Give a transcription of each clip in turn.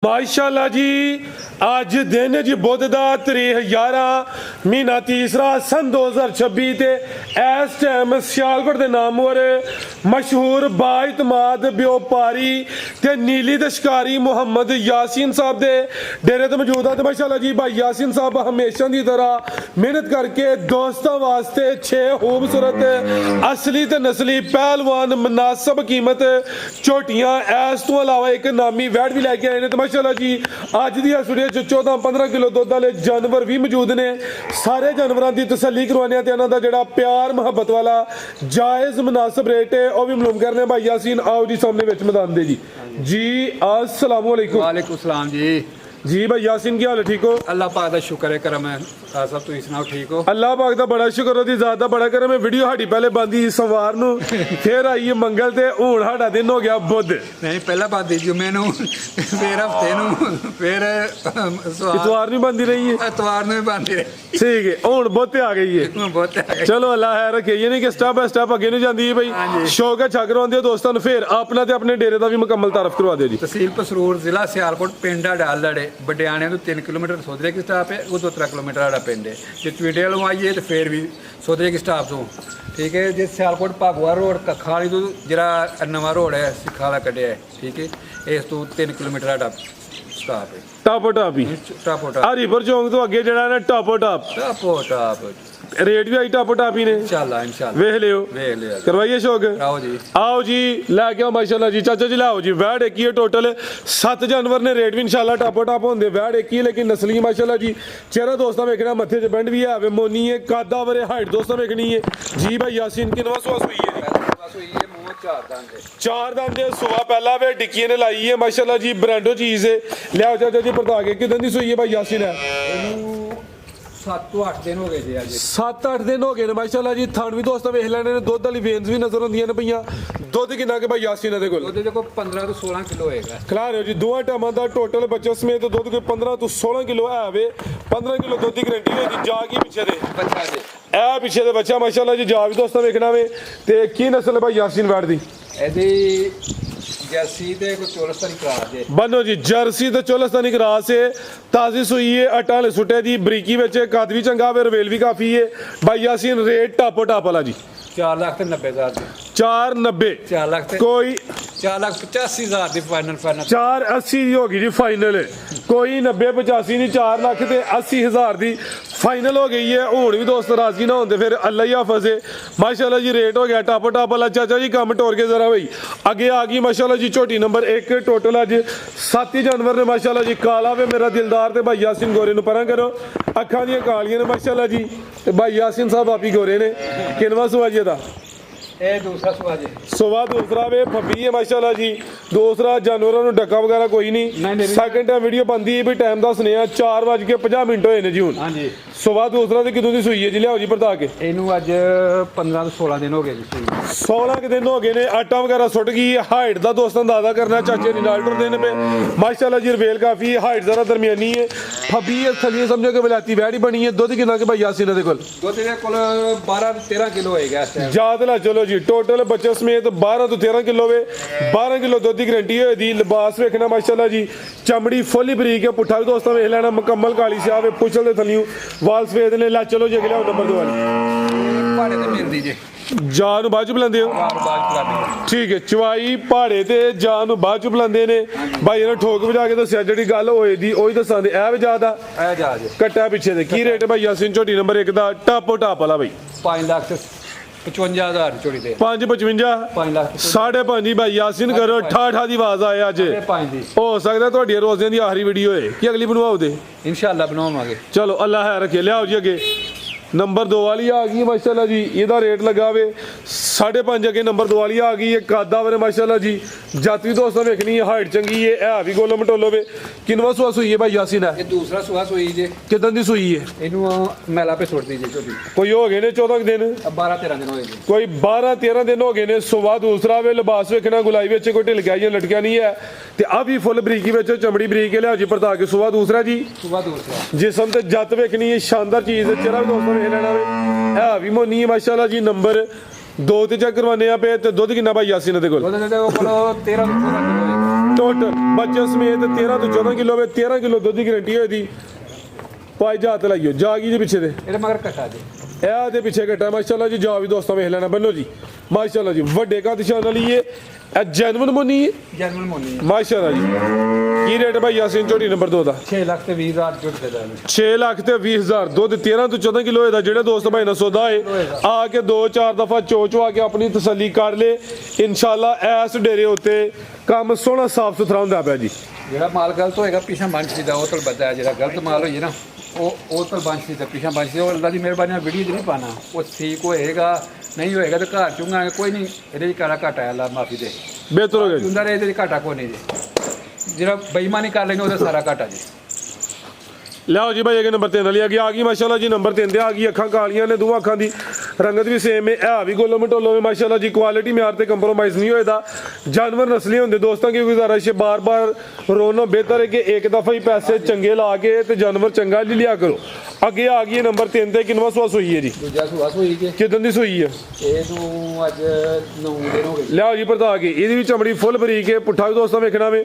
माशाल्लाह जी अज दिन जी बुध का तारीख 11 महीना तीसरा सन 2026 ते इस टाइम सियालकोट के नामवर मशहूर बाइतमाद व्यापारी ते नीली ते शिकारी मुहम्मद यासीन साहब दे डेरे तो मौजूद है। माशाल्लाह जी भाई यासीन साहब हमेशा की तरह मेहनत करके दोस्तों वास्ते 6 खूबसूरत असली ते नस्ली पहलवान मुनासिब कीमत झोटियां इस तो अलावा एक नामी वैट भी लैके आए हैं। माशाल्लाह जी अज दी स्टूडियो 14-15 किलो दुध वाले जानवर भी मौजूद ने। सारे जानवरों की तसल्ली करवाने ते इन्हां दा जिहड़ा प्यार मुहब्बत वाला जायज़ मुनासिब रेट है वह भी मालूम करने। भाई यासीन आओ जी सामने विच मैदान दे जी अस्सलाम वालेकुम। वालेकुम सलाम जी भाई यासीन की हाल है? ठीक हो? अल्लाह पाक दा शुक्र है करम है। सब तुम सुनाओ ठीक हो? अल्लाह पाक दा बड़ा शुक्र होती ज़ात दा बड़ा करम है। वीडियो साडी पहले बंदी सोमवार नूं फिर आई है मंगल ते हुण साडा दिन हो गया बुध। नहीं पहला बंदी जुमे नूं फिर हफ्ते नूं फिर इतवार नूं बंदी रही है। इतवार नूं भी बंदी रही। ठीक है हुण बुध ते आ गई है। बहुत आ गई। चलो अल्लाह है रखे ये नहीं कि स्टेप बाय स्टेप अगे नहीं जाती है भाई। शौक है छक करवाते हो दोस्तों नूं। फिर अपना ते अपने डेरे का भी मुकम्मल तारफ करवा दो जी। तहसील पसरूर जिला सियालकोट पिंड डाल लड़े बडियाने तो 3 किलोमीटर सोदरे की स्टाप है वो 2-3 किलोमीटर साढ़ा पिंड है। जो ट्वीटे वालों आइए तो फिर भी सोदरे की स्टाप तो ठीक है। जो सियालकोट भागवा रोड कखा वाली तो जरा नवा रोड है सिखा वाला कटिया है ठीक है। इस तो 3 किलोमीटर साढ़ा स्टाप है। टापो टाप ही टापो टाप हरीपुर चौंक तो अगे जड़ा ना टापो टाप टापो टाप रेट भी आई टापो टाप ही ने। इंशाल्लाह वेख लियो करवाइए शौक। आओ जी लैके आओ माशाल्लाह जी चाचा जी लाओ जी वैड एक ही है। टोटल 7 जानवर ने रेट भी इंशाल्लाह टापो टाप होंगे। वैड एक ही है लेकिन नस्ली माशाल्लाह जी चेहरा दोस्तों वेखना मत्थे च बेंड भी है मोनी है कादा वरे हाइट दोस्तों वेखनी है जी। भाई यासीन किनवा सुआ सुई है? 4 दांत सुबह पहला वे टिक्की ने लाई है माशाल्लाह जी ब्रांडो चीज है। लियाओ चाचा जी बता के कितने दी सुई है भाई यासीन है? 7-8 दिन हो गए जी। 7-8 दिन हो गए माशाल्लाह जी। थान भी दोस्तों वेख लैने ने दुध वाली वेन्स भी नजर आंदियां ने पईयां। दुध किन्ना के भाई यासीन दे कोल? दुध देखो 15 तो 16 किलो होएगा। खिला रहे हो जी दोवां टाइमां दा टोटल बच्चे समेत दुध कोई 15 तो 16 किलो है वे। 15 किलो दुध की गारंटी है जी। जा की पीछे दे बच्चा जी ए पीछे दे बच्चा माशाल्लाह जी जा भी दोस्तों वेखना वे ते की नस्ल है भाई यासीन वैट दी? एदी जर्सी ते को चोलस्तानी क्रॉस है। बनो जी जर्सी ते चोलस्तानी क्रॉस है। ताजी सुई है अट्टा वाले सुटे दी बरीकी विच कद भी चंगा वे रवेल भी काफी है। भाई यासीन रेट टापो टाप वाला जी 4,90,000 490 4 लाख कोई 4,85,000 दी फाइनल 480 की होगी जी फाइनल। कोई 90-85 नहीं 4 लाख ते 80,000 दी फाइनल हो गई है। हूँ भी दोस्त राजी ना होंगे फिर अल्लाह ही हाफज है। माशाल्लाह जी रेट हो गया टापो टाप वाला। चाचा जी कम टोर के जरा भाई अगे आ गई माशाल्लाह जी झोटी नंबर 1। टोटल अज 7 ही जानवर ने माशाल्लाह जी। काला वे मेरा दिलदार ते भाई यासीन गोरे नूं परां करो अखां दियां कालियां ने माशाल्लाह जी ते भाई यासीन साहब आप ही गोरे ने। किनवा सुआ जी दा? ए दूसरा सुआ जी सुबह दूसरा वे फब्बी है माशाल्लाह जी। दूसरा जानवरों को डका वगैरह कोई नहीं। सैकंड टाइम वीडियो बनती है भी टाइम दस ने 4:50 होए ने जी। हूँ हाँ जी सुबह दूसरा तो कितों की सुई है जी? लियाओ जी बता के। इनू अज 15 तो 16 दिन हो गए जी। 16 के दिन हो गए ने। आटा वगैरह सुट गई हाइट का दोस्तों अंदाजा करना चाचे रिनाल्डो देने पे माशाल्लाह जी रवेल काफी हाइट जरा दरमियानी है। फब्बी है थली समझो कि बलाती वैड़ी बनी है। दुध कितना के भाई यासीन दे कोल? दुध दे कोल 12-13 किलो होएगा इस टाइम। याद ला चलो जी टोटल बच्चे समेत 12 तो 13 किलो वे। 12 किलो दुध की गारंटी होई दी। लिबास वेखना माशाल्लाह जी चमड़ी फुल बरीक है। पुट्ठा भी दोस्तों वेख लेना मुकम्मल काली स्याह वे पुछल दे थलियों वाल सफेद ने। ला चलो जी अगले नंबर 2 वाली पहाड़े ते मिलदी जी जान बाद च बुलांदे हो? ठीक है चवाई पहाड़े ते जान बाद च बुलांदे ने भाई ने ठोक बजा के दस्सिया जेह्ड़ी गल होई दी ओही दस्सां दे। ऐ वजा दा ए जा जी कट्टा पीछे दे की रेट भाई यासीन झोटी नंबर 1 दा टापो टाप वाला भाई? 5,55,000 चोरी दे 555 5 लाख 5.5 भाई यासीन करो ठा दी आवाज आए अज। 5 दी हो सकदा तुहाडी रोज़ियां दी आखिरी वीडियो है कि अगली बनवाओ दे इंशाल्लाह बनावांगे। चलो अल्लाह है रखे। लियाओ जी अगे नंबर 2 वाली आ गई माशाल्लाह जी। ਇਹਦਾ रेट लगा वे 5.5 अगे नंबर 2 वाली आ गई है। कादा वरे माशाल्लाह जी जाती दोस्तों वेखनी है हाइट चंगी है भी गोलो मटोलो वे। किनवा सुआ सुई है भाई यासीन है? ये दूसरा सुआ सुई जी कितन दी सुई है? इनू मैला पे छोड़ दी जी छोटी कोई हो गए ने 14 दिन 12-13 दिन होएगी। कोई 12-13 दिन हो गए ने। सुबह दूसरा वे लिबास वेखना गुलाई विच कोई ढिल गया लटकिया नहीं है ते आ भी फुल बरीकी विच चमड़ी बरीक है। लिया जी परता के सुबह दूसरा जी सुबह दूसरा जिसम ते जत वेखनी है शानदार चीज है। चेहरा भी दोस्तों वेख लेना वे है भी मोनी है माशाल्लाह जी। नंबर 2 ते चेक करवाने पे ते दुध कितना भाई यासीन दे कोल? 13 किलो ਟੋਟਲ ਬੱਚੇ ਸਮੇਤ 13 ਤੋਂ 14 ਕਿਲੋ ਵੇ 13 ਕਿਲੋ ਦੁੱਧ ਦੀ ਗਰੰਟੀ ਹੋਈ ਦੀ ਭਾਈ ਜਾਤ ਲਾਈਓ ਜਾਗੀ ਦੇ ਪਿੱਛੇ ਦੇ ਇਹਦੇ ਮਗਰ ਕੱਟਾ ਜੀ ਇਹ ਦੇ ਪਿੱਛੇ ਘਟਾ ਮਾਸ਼ਾਅੱਲਾ ਜੀ ਜਾ ਵੀ ਦੋਸਤਾਂ ਵੇਖ ਲੈਣਾ ਬੰਨੋ ਜੀ ਮਾਸ਼ਾਅੱਲਾ ਜੀ ਵੱਡੇ ਕੱਦ ਸ਼ਾਨ ਵਾਲੀ ਇਹ ਜੈਨੂਨ ਮੁੰਨੀ ਹੈ ਜਰਮਨ ਮੋਨੀ ਮਾਸ਼ਾਅੱਲਾ ਜੀ ਕੀ ਰੇਟ ਭਾਈ ਯਾਸੀਨ ਝੋਟੀ ਨੰਬਰ 2 ਦਾ 6 ਲੱਖ ਤੇ 20 ਹਜ਼ਾਰ ਜੁੜ ਦੇ ਦਾਂਗੇ 6 ਲੱਖ ਤੇ 20 ਹਜ਼ਾਰ ਦੁੱਧ 13 ਤੋਂ 14 ਕਿਲੋ ਇਹਦਾ ਜਿਹੜੇ ਦੋਸਤ ਭਾਈ ਨਾਲ ਸੌਦਾ ਹੈ ਆ ਕੇ 2-4 ਦਫਾ ਚੋ ਕੇ ਆਪਣੀ ਤਸੱਲੀ ਕਰ ਲੇ ਇਨਸ਼ਾਅੱਲਾ ਐਸ ਡੇਰੇ ਉੱਤੇ ਕੰਮ ਸੋਹਣਾ ਸਾਫ ਸੁਥਰਾ ਹੁੰਦਾ ਪਿਆ ਜੀ ਜਿਹੜਾ ਮਾਲ ਗਲਤ ਹੋਏਗਾ ਪਿਛਾ ਬੰਸ਼ ਦਾ ਉਹ ਤਲ ਬੱਦਾ ਜਿਹੜਾ ਗਲਤ ਮਾਲ ਹੋਈ ਨਾ ਉਹ ਤਲ ਬੰਸ਼ ਦਾ ਪਿਛਾ ਬੰਸ਼ ਉਹ ਅੱਲਾ ਦੀ ਮਿਹਰਬਾਨੀ ਨਾਲ ਵੀਡੀਓ 'ਚ ਨਹੀਂ ਪਾਣਾ ਉਹ ਠੀਕ ਹੋਏਗਾ ਨਹੀਂ ਹੋਏਗਾ ਤੇ ਘਰ ਚੁੰਗਾਂਗੇ ਕੋਈ ਨਹੀਂ ਇਹਦੇ 'ਚ ਕਾਲਾ ਘਾਟਾ ਹੈ ਅੱਲਾ ਮਾਫੀ ਦੇ ਬਿਹਤਰ ਹੋ ਗਿਆ ਜੀ ਚੁੰਦਾ ਰਹੇ ਇਹਦੇ 'ਚ ਘਾਟਾ ਕੋਈ ਨਹੀਂ ਜੀ ਜਿਹੜਾ ਬੇਈਮਾਨੀ ਕਰ ਲੈਂਗੇ ਉਹਦਾ ਸਾਰਾ ਘਾਟਾ ਜੀ ਲਿਆਓ ਜੀ ਭਾਈ ਅਗੇ ਨੰਬਰ 3 ਵਾਲੀ ਆ ਗਈ ਮਾਸ਼ਾਅੱਲਾ ਜੀ ਨੰਬਰ 3 ਤੇ ਆ ਗਈ ਅੱਖਾਂ ਕਾਲੀਆਂ ਨੇ ਦੋਵਾਂ ਅੱਖਾਂ ਦੀ ਰੰਗਤ ਵੀ ਸੇਮ ਹੈ ਇਹ ਵੀ ਗੋਲੋ ਮਟੋਲੋ ਹੈ ਮਾਸ਼ਾਅੱਲਾ ਜੀ ਕੁਆਲਿਟੀ ਮਿਆਰ ਤੇ ਕੰਪਰੋਮਾਈਜ਼ ਨਹੀਂ ਹੋਏਦਾ ਜਾਨਵਰ ਨਸਲੀ ਹੁੰਦੇ ਦੋਸਤਾਂ ਕੀ ਗੁਜ਼ਾਰਿਸ਼ ਹੈ ਬਾਰ-ਬਾਰ ਰੋਨੋ ਬਿਹਤਰ ਹੈ ਕਿ ਇੱਕ ਦਫਾ ਹੀ ਪੈਸੇ ਚੰਗੇ ਲਾ ਕੇ ਤੇ ਜਾਨਵਰ ਚੰਗਾ ਲਿਆ ਕਰੋ ਅੱਗੇ ਆ ਗਈ ਨੰਬਰ 3 ਤੇ ਕਿੰਨਵਾਂ ਸੂਆ ਸੂਈ ਹੈ ਜੀ ਦੂਜਾ ਸੁਆਸ ਹੋਈ ਜੀ ਕਿਦਾਂ ਦੀ ਸੂਈ ਹੈ ਇਹਨੂੰ ਅੱਜ 9 ਦਿਨ ਹੋ ਗਏ ਲਿਆਓ ਜੀ ਪਰਦਾ ਕੇ ਇਹਦੀ ਵੀ ਚਮੜੀ ਫੁੱਲ ਬਰੀਕ ਹੈ ਪੁੱਠਾ ਵੀ ਦੋਸਤਾਂ ਵੇਖਣਾ ਵੇ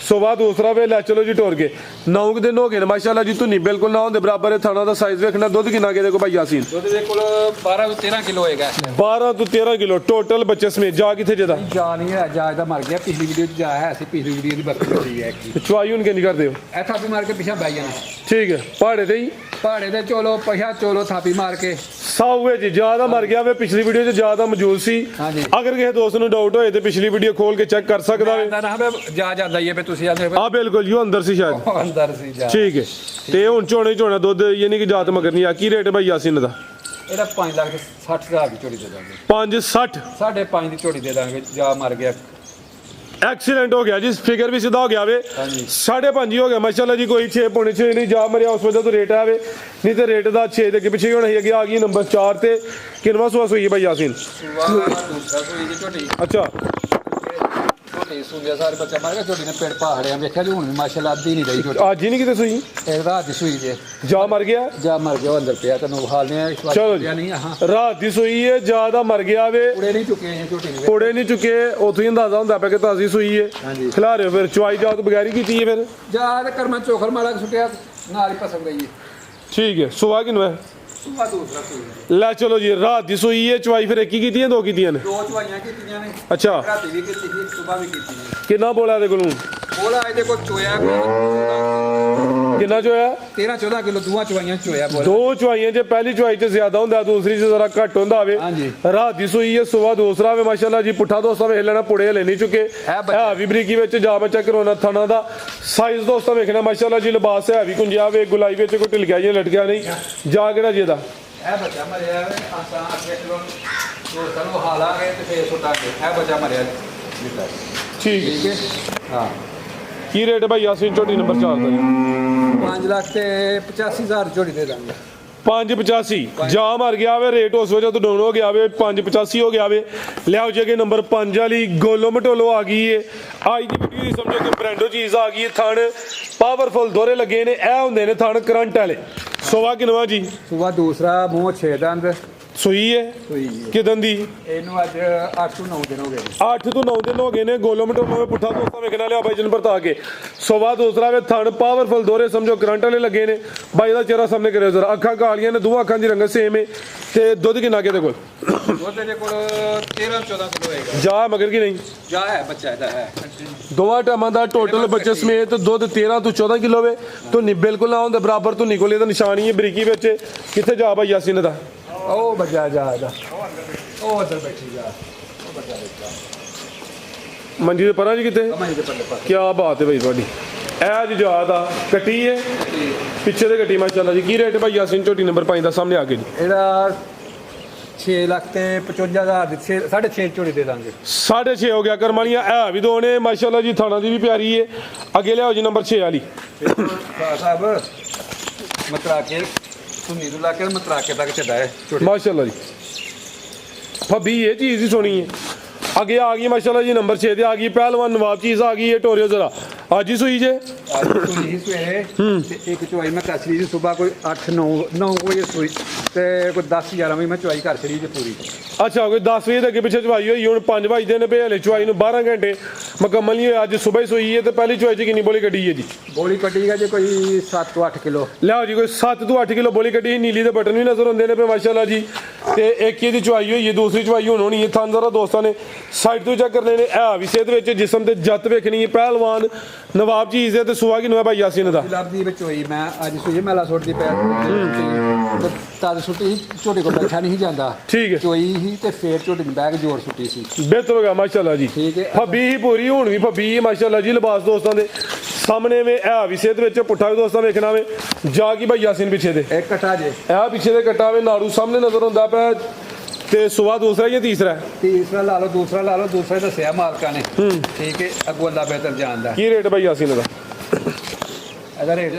ਸੋਵਾ ਦੂਸਰਾ ਵੇ ਲੈ ਚਲੋ ਜੀ ਟੋਰ ਕੇ 9 ਦਿਨ ਹੋ ਗਏ ਨੇ ਮਾਸ਼ਾਅੱਲਾ ਜੀ ਧੁੰਨੀ ਬਿਲਕੁਲ ਨਾ ਹੁੰਦੇ ਬਰਾਬਰ ਹੈ ਥਾਣਾ ਦਾ ਸਾਈਜ਼ ਵੇਖਣਾ ਦੁੱਧ ਕਿੰਨਾ ਕੇ ਦੇਖੋ ਭਾਈ ਯਾਸੀਨ ਦੁੱਧ ਦੇ ਕੋਲ 12 ਤੋਂ 13 ਕਿਲੋ ਹੋਏਗਾ 12 ਤੋਂ 13 ਕਿਲੋ ਟੋਟਲ ਬੱਚੇ ਸਮੇਤ ਜਾ ਕਿੱਥੇ ਜਦਾ ਜਾ ਨਹੀਂ ਹੈ ਜਾ ਇਹਦਾ ਮਰ ਗਿਆ ਪਿਛਲੀ ਵੀਡੀਓ 'ਚ ਜਾ ਹੈ ਅਸੀਂ ਪਿਛਲੀ ਵੀਡੀਓ ਦੀ ਬੱਕਰੀ ਹੋਈ ਹੈ ਇੱਕ ਚਵਾਈ ਹੁਣ ਕਿੰਨੀ ਕਰਦੇ ਹੋ ਇਹ ਥਾਪੀ ਮਾਰ ਕੇ ਪਿਛਾ ਬੈ ਜਾਣਾ ਠੀਕ ਹੈ ਪਹਾੜੇ ਤੇ ਹੀ ਪਹਾੜੇ ਤੇ ਚੋਲੋ ਪਛਾ ਚੋਲੋ ਥਾਪੀ ਮਾਰ ਕੇ ਸਾਊ ਜੀ ਜਿਆਦਾ ਮਰ ਗਿਆ ਵੇ ਪਿਛਲੀ ਵੀਡੀਓ 'ਚ ਜਿਆਦਾ ਮੌਜੂਦ ਸੀ ਹਾਂਜੀ। ਅਗਰ ਕਿਸੇ ਦੋਸਤ ਨੂੰ ਡਾਊਟ ਹੋਏ ਤੇ ਪਿਛਲੀ ਵੀਡੀਓ ਖੋਲ ਕੇ ਚੈੱਕ ਕਰ ਸਕਦਾ ਵੇ ਇਹਦਾ ਨਾ ਜਾ ਜਾਂਦਾ ਹੀ ਹੈ ਵੀ ਤੁਸੀਂ ਆਂਦੇ ਆ ਬਿਲਕੁਲ ਜੀ ਅੰਦਰ ਸੀ ਸ਼ਾਇਦ ਅੰਦਰ ਸੀ ਜਾ ਠੀਕ ਹੈ ਤੇ ਹੁਣ ਝੋਣਾ ਦੁੱਧ ਯਾਨੀ ਕਿ ਜਾਤ ਮਗਰ ਨਹੀਂ ਆ ਕੀ ਰੇਟ ਭਾਈ ਯਾਸੀਨ ਦਾ ਇਹਦਾ 5 ਲੱਖ 60 ਹਜ਼ਾਰ ਦੀ ਝੋੜੀ ਦੇ ਦਾਂਗੇ 560 5.5 ਦੀ ਝੋੜੀ ਦੇ ਦਾਂਗੇ ਜਾ ਮਰ ਗਿਆ ਐਕਸੀਡੈਂਟ ਹੋ ਗਿਆ ਜੀ ਫਿਗਰ ਵੀ ਸਿੱਧਾ ਹੋ ਗਿਆ ਵੇ ਹਾਂਜੀ। 5.5 ਹੀ ਹੋ ਗਿਆ ਮਾਸ਼ਾਅੱਲਾ ਜੀ ਕੋਈ 6 ਪੌਣੇ 6 ਨਹੀਂ ਜਾ ਮਰਿਆ ਉਸ ਵਜ੍ਹਾ ਤੋਂ ਰੇਟ ਆਵੇ ਨਹੀਂ ਤੇ ਰੇਟ ਦਾ 6 ਦੇ ਅੱਗੇ ਪਿੱਛੇ ਹੀ ਹੋਣਾ ਸੀ ਅੱਗੇ ਆ ਗਈ ਨੰਬਰ 4 ਤੇ ਕਿੰਨਵਾਂ ਸੂਆ ਸੂਈ ਹੈ ਭਾਈ ਯਾਸੀਨ ਦੂਸਰਾ ਸੂਈ ਦੀ ਝੋਟੀ ਅੱਛਾ ਝੋਟੀ ਸੂਈਆ ਸਾਰੇ ਬੱਚਾ ਮਾਰ ਗਿਆ ਝੋਟੀ ਨੇ ਪੇੜ ਪਹਾੜਿਆਂ ਵੇਖਿਆ ਜੀ ਹੁਣ ਵੀ ਮਾਸ਼ਾਅੱਲਾ ਅੱਧੀ ਨਹੀਂ ਰਹੀ ਝੋਟੀ ਅੱਜ ਹੀ ਨਹੀਂ ਕਿਤੇ ਸੂਈ ਇਹਦਾ ਅੱਜ ਸੂਈ ਜੇ ਜਾ ਮਰ ਗਿਆ ਜਾ ਮਰ ਗਿਆ ਉਹ ਅੰਦਰ ਪਿਆ ਤੈਨੂੰ ਹਾਲਨੇ ਆ ਚਲੋ ਜੀ ਨਹੀਂ ਹਾਂ ਰਾਤ ਦੀ ਸੂਈ ਹੈ ਜਿਆਦਾ ਮਰ ਗਿਆ ਵੇ ਕੁੜੇ ਨਹੀਂ ਚੁੱਕੇ ਇਹ ਝੋਟੀ ਨੇ ਕੋੜੇ ਨਹੀਂ ਚੁੱਕੇ ਉਥੋਂ ਹੀ ਅੰਦਾਜ਼ਾ ਹੁੰਦਾ ਪਿਆ ਕਿ ਤਾਜ਼ੀ ਸੂਈ ਹੈ ਹਾਂਜੀ। ਖਿਲਾ ਰਹੇ ਹੋ ਫਿਰ ਚੁਆਈ ਜਾਤ ਬਗੈਰ ਹੀ ਕੀਤੀ ਹੈ ਫਿਰ ਜਾ ਤੇ ਕਰਮਾ ਚੋਖਰ ਮਾਲਾ ਸੁੱਟਿਆ ਨਾਲ ਹੀ ਪਸਕ ਗਈ ਠੀਕ ਹੈ ਸੁਆ ਕਿਨੂੰ ਹੈ ਸੁਬਾ ਦੂਸਰਾ ਸੂਈ ਲੈ ਚਲੋ ਜੀ ਰਾਤ ਦੀ ਸੂਈ ਹੈ ਚੁਆਈ ਫਿਰ ਇੱਕ ਹੀ ਕੀਤੀ ਹੈ ਦੋ ਕੀਤੀਆਂ ਨੇ ਦੋ ਚਵਾਈਆਂ ਕੀਤੀਆਂ ਨੇ ਅੱਛਾ ਰਾਤੀ ਵੀ ਕੀਤੀ ਸੀ ਸੁਬਾ ਵੀ ਕੀਤੀ ਨੇ ਕਿੰਨਾ ਬੋਲਿਆ ਦੇ ਕੋਲੋਂ ਬੋਲਾ ਇਹਦੇ ਕੋਲ ਚੋਇਆ ਕਿੰਨਾ ਚੋਇਆ 13 14 ਕਿਲੋ ਦੋਵਾਂ ਚਵਾਈਆਂ ਚੋਇਆ ਬੋਲਾ ਦੋ ਚੁਆਈਆਂ 'ਚ ਪਹਿਲੀ ਚੁਆਈ 'ਚ ਜ਼ਿਆਦਾ ਹੁੰਦਾ ਦੂਸਰੀ 'ਚ ਜ਼ਰਾ ਘੱਟ ਹੁੰਦਾ ਹੋਵੇ ਹਾਂਜੀ। ਰਾਤ ਦੀ ਸੂਈ ਹੈ ਸੁਬਾ ਦੂਸਰਾ ਵੇ ਮਾਸ਼ਾਅੱਲਾ ਜੀ ਪੁੱਠਾ ਦੋਸਤਾਂ ਵੇਖ ਲੈਣਾ ਪੁੜੇ ਹਲੇ ਨਹੀਂ ਚੁੱਕੇ ਹੈ ਬੱਚਾ। ਹੈ ਵੀ ਬਰੀਕੀ ਵਿੱਚ ਜਾ ਬੱਚਾ ਕਰੋਨਾ ਥਾਣਾ ਦਾ ਸਾਈਜ਼ ਦੋਸਤਾਂ ਵੇਖਣਾ ਮਾਸ਼ਾਅੱਲਾ ਜੀ ਲਿਬਾਸ ਹੈ ਵੀ ਕੁੰਜਿਆ ਵੇ ਗੁਲਾਈ ਵਿੱਚ ਕੋਈ ਢਿਲਕਿਆ ਜਿਹਾ ਲਟਕਿਆ ਨਹੀਂ ਜਾ ਕਿਹੜਾ ਜੀ ਇਹਦਾ ਇਹ ਬੱਚਾ ਮਰਿਆ ਵੇ ਆਸਾਂ 8 ਕਿਲੋ ਦੋ ਸਾਨੂੰ ਹਾਲਾਂਗੇ ਤੇ ਫੇਰ ਸੁੱਟਾਂਗੇ ਇਹ ਬੱਚਾ ਮਰਿਆ ਜਿੱਦਾਂ ਠੀਕ ਹੈ। ਠੀਕ ਹੈ ਹਾਂ ਕੀ ਰੇਟ ਭਾਈ ਯਾਸੀਨ ਝੋਟੀ ਨੰਬਰ 4 ਦਾ ਜੀ 5 ਲੱਖ ਤੇ 85000 ਝੋੜੀ ਦੇ ਦਾਂਗੇ 585 ਜਾ ਮਰ ਗਿਆ ਵੇ ਰੇਟ ਉਸ ਵਜ੍ਹਾ ਤੋਂ ਡਾਊਨ ਹੋ ਗਿਆ ਵੇ 585 ਹੋ ਗਿਆ ਵੇ ਲਿਆਓ ਜੀ ਅੱਗੇ ਨੰਬਰ 5 ਵਾਲੀ ਗੋਲੋ ਮਟੋਲੋ ਆ ਗਈ ਏ ਅੱਜ ਦੀ ਵੀਡੀਓ ਦੀ ਸਮਝੋ ਕਿ ਬ੍ਰਾਂਡੋ ਚੀਜ਼ ਆ ਗਈ ਏ ਥਣ ਪਾਵਰਫੁਲ ਦੋਰੇ ਲੱਗੇ ਨੇ ਇਹ ਹੁੰਦੇ ਨੇ ਥਣ ਕਰੰਟ ਵਾਲੇ ਸੋਵਾ ਕਿਨਵਾ ਜੀ ਸੁਬਾ ਦੂਸਰਾ ਮੂੰਹ 6 ਦੰਦ ਸੂਈ ਹੈ ਸੂਈ ਕਿਦਾਂ ਦੀ ਇਹਨੂੰ ਅੱਜ 8 ਤੋਂ 9 ਦਿਨ ਹੋ ਗਏ 8 ਤੋਂ 9 ਦਿਨ ਹੋ ਗਏ ਨੇ ਗੋਲੋ ਮਟੋਲੋ ਪੁੱਠਾ ਦੋਸਤਾਂ ਵੇਖਣਾ ਲਿਆ ਬਾਈ ਜਨ ਪਰਤਾ ਕੇ ਸੋਵਾ ਦੂਸਰਾ ਵੇ ਥਣ ਪਾਵਰਫੁਲ ਦੋਰੇ ਸਮਝੋ ਕਰੰਟ ਵਾਲੇ ਲੱਗੇ ਨੇ ਬਾਈ ਦਾ ਚਿਹਰਾ ਸਾਹਮਣੇ ਕਰਿਓ ਜ਼ਰਾ ਅੱਖਾਂ ਕਾਲੀਆਂ ਨੇ ਦੋਵਾਂ ਅੱਖਾਂ ਦੀ ਰੰਗਤ ਸੇਮ ਹੈ ਤੇ ਦੁੱਧ ਕਿੰਨਾ ਕੇ ਦੇ ਕੋਲ ਦੁੱਧ ਦੇ ਕੋਲ 13 14 ਕਿਲੋ ਹੋਏਗਾ ਜਾ ਮਗਰ ਕੀ ਨਹੀਂ ਜਾ ਹੈ ਬੱਚਾ ਇਹਦਾ ਹੈ ਦੋਵਾਂ ਟਾਈਮਾਂ ਦਾ ਟੋਟਲ ਬੱਚੇ ਸਮੇਤ ਦੁੱਧ 13 ਤੋਂ 14 ਕਿਲੋ ਵੇ ਧੁੰਨੀ ਬਿਲਕੁਲ ਨਾ ਹੁੰਦੇ ਬਰਾਬਰ ਧੁੰਨੀ ਕੋਲੇ ਦਾ ਨਿਸ਼ਾਨੀ ਹੈ ਬਰੀਕੀ ਵਿੱਚ ਕਿੱਥੇ ਜਾ ਬਾਈ ਯਾਸੀਨ ਦਾ ਉਹ ਬੱਚਾ ਜਾ ਇਹਦਾ ਉਹ ਅੰਦਰ ਬੈਠੀ ਜਾ ਉਹ ਬੱਚਾ ਬੈਠਾ ਮੰਜੀ ਦੇ ਪਰਾਂ ਜੀ ਕਿਤੇ ਕਮਾਈ ਦੇ ਪੱਲੇ ਪਾ ਕੀ ਬਾਤ ਹੈ ਭਾਈ ਤੁਹਾਡੀ ਇਹ ਜੀ ਯਾਦ ਆ ਕੱਟੀ ਹੈ ਪਿੱਛੇ ਦੇ ਕੱਟੀ ਮਾਸ਼ਾਅੱਲਾ ਜੀ ਕੀ ਰੇਟ ਭਾਈ ਯਾਸੀਨ ਝੋਟੀ ਨੰਬਰ 5 ਦਾ ਸਾਹਮਣੇ ਆ ਕੇ ਜੀ ਇਹਦਾ 6 ਲੱਖ ਤੇ 55000 ਦੀ 6.5 ਝੋੜੀ ਦੇ ਦਾਂਗੇ 6.5 ਹੋ ਗਿਆ ਕਰਮਾਲੀਆਂ ਇਹ ਵੀ ਦੋ ਨੇ ਮਾਸ਼ਾਅੱਲਾ ਜੀ ਥਾਣਾ ਦੀ ਵੀ ਪਿਆਰੀ ਹੈ ਅੱਗੇ ਲਿਆਓ ਜੀ ਨੰਬਰ 6 ਵਾਲੀ ਸਾਹਿਬ ਮਤਰਾ ਕੇ ਸੁਣੀ ਤੋਂ ਲਾ ਕੇ ਮਤਰਾ ਕੇ ਤੱਕ ਚੱਦਾ ਹੈ ਝੋਟੀ ਮਾਸ਼ਾਅੱਲਾ ਜੀ ਫੱਬੀ ਇਹ ਚੀਜ਼ ਹੀ ਸੋਹਣੀ ਹੈ ਅੱਗੇ ਆ ਗਈ ਮਾਸ਼ਾਅੱਲਾ ਜੀ ਨੰਬਰ 6 ਤੇ ਆ ਗਈ ਪਹਿਲਵਾਨ ਨਵਾਬ ਚੀਜ਼ ਆ ਗਈ ਹੈ ਟੋਰਿਓ ਜ਼ਰਾ ਅੱਜ ਹੀ ਸੂਈ ਜੇ ਸੁਣੀ ਸਵੇਰੇ ਤੇ ਇੱਕ ਚੋਈ ਮੈਂ ਕਸਰੀ ਦੀ ਸਵੇਰ ਕੋਈ 8 9 ਵਜੇ ਸੂਈ ਤੇ ਕੋਈ 10-11 ਵਜੇ ਮੈਂ ਚੁਆਈ ਕਰ ਛੜੀ ਜੇ ਪੂਰੀ। ਅੱਛਾ ਕੋਈ 10 ਵਜੇ ਦੇ ਅੱਗੇ ਪਿੱਛੇ ਚਵਾਈ ਹੋਈ, ਹੁਣ 5 ਵਜਦੇ ਨੇ, ਹਲੇ ਚਵਾਈ ਨੂੰ 12 ਘੰਟੇ ਮੁਕੰਮਲ ਨਹੀਂ ਹੋਏ। ਅੱਜ ਸਵੇਰ ਸੋਈ ਹੈ ਤੇ ਪਹਿਲੀ ਚਵਾਈ 'ਚ ਕਿੰਨੀ ਬੋਲੀ ਕੱਢੀ ਹੈ ਜੀ? ਬੋਲੀ ਕੱਢੀ ਹੈ ਜੇ ਕੋਈ 7 ਤੋਂ 8 ਕਿਲੋ। ਲਿਆਓ ਜੀ ਕੋਈ 7 ਤੋਂ 8 ਕਿਲੋ ਬੋਲੀ ਕੱਢੀ। ਨੀਲੀ ਦੇ ਬਟਨ ਵੀ ਨਜ਼ਰ ਆਉਂਦੇ ਨੇ ਪਏ ਮਾਸ਼ਾਅੱਲਾ ਜੀ। ਤੇ ਇੱਕ ਇਹਦੀ ਚਵਾਈ ਹੋਈ ਹੈ, ਦੂਸਰੀ ਚਵਾਈ ਹੁਣ ਹੋਣੀ ਹੈ। ਥਾਂ ਜ਼ਰਾ ਦੋਸਤਾਂ ਨੇ ਸਾਈਡ ਤੋਂ ਚੈੱਕ ਕਰਨੇ ਨੇ। ਇਹ ਵੀ ਸਿਹਤ ਵਿੱਚ ਜਿਸਮ ਤੇ ਜੱਤ ਵੇਖਣੀ ਹੈ। ਪਹਿਲਵਾਨ ਨਵਾਬ ਚੀਜ਼ ਹੈ ਤੇ ਸੁਆ ਕੀ ਨਵਾਬ ਭਾਈ ਯਾਸੀਨ ਦਾ ਲੱਭ ਦੀ ਵਿੱਚ ਹੋਈ। ਮੈਂ ਅੱਜ ਸੂਈ ਮੈਲਾ ਸੁੱਟ ਦੀ ਪੈ ਤਦ ਸੁੱਟੀ ਝੋਟੇ ਕੋਲ ਬੈਠਾ ਨਹੀਂ ਜਾਂਦਾ। ਠੀਕ ਹੈ। ਚੋਈ ਹੀ ਤੇ ਫੇਰ ਝੋਟੇ ਨੂੰ ਬੈਗ ਜੋੜ ਸੁੱਟੀ ਸੀ। ਬਿਹਤਰ ਹੋ ਗਿਆ ਮਾਸ਼ਾਅੱਲਾ ਜੀ। ਠੀਕ ਹੈ। ਫੱਬੀ ਹੀ ਪੂਰੀ, ਹੁਣ ਵੀ ਫੱਬੀ ਹੀ ਮਾਸ਼ਾਅੱਲਾ ਜੀ। ਲਿਬਾਸ ਦੋਸਤਾਂ ਦੇ ਸਾਹਮਣੇ ਵੇ ਇਹ ਵੀ ਸਿਹਤ ਵਿੱਚ ਪੁੱਠਾ ਵੀ ਦੋਸਤਾਂ ਵੇਖਣਾ ਵੇ। ਜਾ ਕੀ ਭਾਈ ਯਾਸੀਨ ਪਿੱਛੇ ਦੇ ਇੱਕ ਕਟਾ ਜੇ ਇਹ ਪਿੱਛੇ ਦੇ ਕੱਟਾ ਵੇ, ਨਾੜੂ ਸਾਹਮਣੇ ਨਜ਼ਰ ਆਉਂਦਾ ਪਿਆ। ਤੇ ਸੁਆ ਦੂਸਰਾ ਜਾਂ ਤੀਸਰਾ? ਤੀਸਰਾ ਲਾ ਲਓ, ਦੂਸਰਾ ਲਾ ਲਓ। ਦੂਸਰਾ ਦੱਸਿਆ ਮਾਲਕਾਂ ਨੇ। ਠੀਕ ਹੈ। ਅੱਗੋਂ ਅੱਲਾ ਬਿਹਤਰ ਜਾਣਦਾ। ਕੀ ਰੇਟ ਭਾਈ ਯਾਸੀਨ ਦਾ? ਇਹਦਾ ਰੇਟ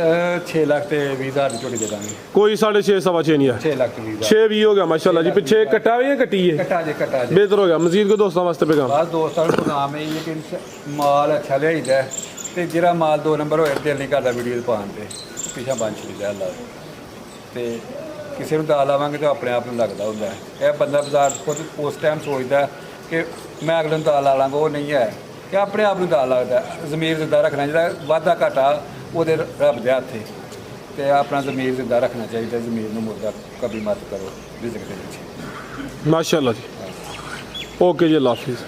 6 ਲੱਖ ਤੇ 20,000 ਦੀ ਝੋਟੀ ਦੇ ਦਾਂਗੇ। ਕੋਈ 6.5 ਸਵਾ 6 ਨਹੀਂ ਆ। 6 ਲੱਖ 20,000 6 20 ਹੋ ਗਿਆ ਮਾਸ਼ਾਅੱਲਾ ਜੀ। ਪਿੱਛੇ ਕੱਟਾ ਵੇ ਜਾਂ ਕੱਟੀ ਹੈ? ਕਟਾ ਜੇ ਕਟਾ ਜੇ। ਬਿਹਤਰ ਹੋ ਗਿਆ। ਮਜ਼ੀਦ ਕੋ ਦੋਸਤਾਂ ਵਾਸਤੇ ਪੈਗਾਮ? ਬਸ ਦੋਸਤਾਂ ਨੂੰ ਨਾਮ ਇਹ ਹੈ ਕਿ ਮਾਲ ਅੱਛਾ ਲਿਆਈਦਾ ਤੇ ਜਿਹੜਾ ਮਾਲ 2 ਨੰਬਰ ਹੋਏ ਦਿਲ ਨਹੀਂ ਕਰਦਾ ਵੀਡੀਓ ਪਾਉਣ ਤੇ ਪਿੱਛਾ ਬਣ ਛੱਡੀਦਾ ਅੱਲਾ ਤੇ ਕਿਸੇ ਨੂੰ ਦਾ ਲਾਵਾਂਗੇ ਤਾਂ ਆਪਣੇ ਆਪ ਨੂੰ ਲੱਗਦਾ ਹੁੰਦਾ ਹੈ। ਇਹ ਬੰਦਾ ਬਾਜ਼ਾਰ ਖੁਦ ਉਸ ਟਾਈਮ ਸੋਚਦਾ ਕਿ ਮੈਂ ਅਗਲੇ ਨੂੰ ਦਾ ਲਾ ਲਾਂਗਾ, ਉਹ ਨਹੀਂ ਹੈ ਕਿ ਆਪਣੇ ਆਪ ਨੂੰ ਦਾ ਲੱਗਦਾ। ਜ਼ਮੀਰ ਜ਼ਿੰਦਾ ਰੱਖਣਾ, ਜਿਹੜਾ ਵਾਧਾ ਘਾਟਾ ਉਹਦੇ ਰੱਬ ਦੇ ਹੱਥੇ ਤੇ ਆਪਣਾ ਜ਼ਮੀਰ ਜ਼ਿੰਦਾ ਰੱਖਣਾ ਚਾਹੀਦਾ। ਜ਼ਮੀਰ ਨੂੰ ਮੁਰਦਾ ਕभी ਮਤ ਕਰੋ ਰਿਜ਼ਕ ਦੇ ਵਿੱਚ। ਮਾਸ਼ਾਅੱਲਾ ਜੀ। ਓਕੇ ਜੀ, ਅੱਲਾ ਹਾਫਿਜ਼।